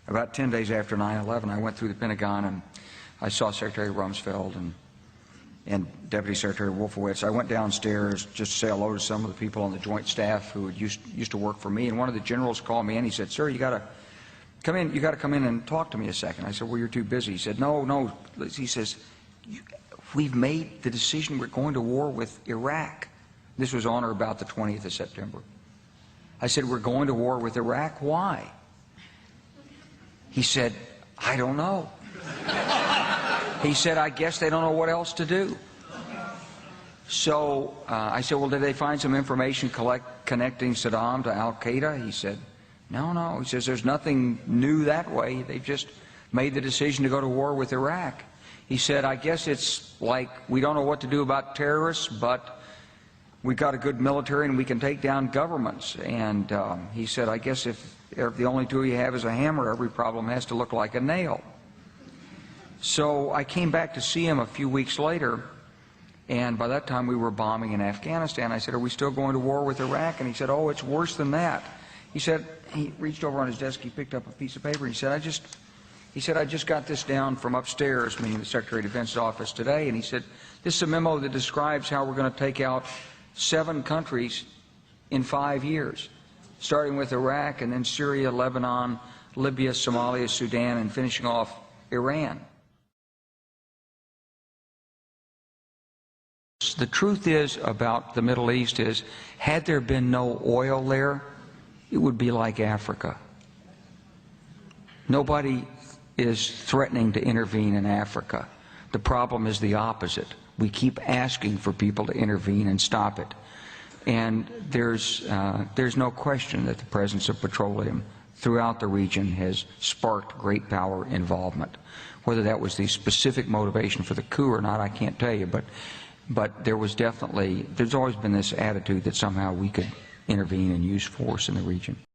About 10 days after 9/11, I went through the Pentagon and I saw Secretary Rumsfeld and Deputy Secretary Wolfowitz. I went downstairs just to say hello to some of the people on the Joint Staff who used to work for me, and one of the generals called me and he said, "Sir, you got to come in. You got to come in and talk to me a second." I said, "Well, you're too busy." He said, "No." He says, "We've made the decision. We're going to war with Iraq." This was on or about the 20th of September. I said, "We're going to war with Iraq. Why?" He said, "I don't know." He said, "I guess they don't know what else to do." So I said, "Well, did they find some information connecting Saddam to Al-Qaeda?" He said, No. He says, "There's nothing new that way. They've just made the decision to go to war with Iraq." He said, "I guess it's like we don't know what to do about terrorists, but we've got a good military and we can take down governments." And he said, "I guess if the only tool you have is a hammer, every problem has to look like a nail." So I came back to see him a few weeks later, and by that time we were bombing in Afghanistan. I said, "Are we still going to war with Iraq?" And he said, "Oh, it's worse than that." He said, he reached over on his desk, he picked up a piece of paper, and he said, I just got this down from upstairs," meaning the Secretary of Defense's office today, and he said, "This is a memo that describes how we're going to take out 7 countries in 5 years, starting with Iraq and then Syria, Lebanon, Libya, Somalia, Sudan, and finishing off Iran." The truth is about the Middle East is, had there been no oil there, it would be like Africa. Nobody is threatening to intervene in Africa. The problem is the opposite. We keep asking for people to intervene and stop it. And there's no question that the presence of petroleum throughout the region has sparked great power involvement. Whether that was the specific motivation for the coup or not, I can't tell you, but there's always been this attitude that somehow we could intervene and use force in the region.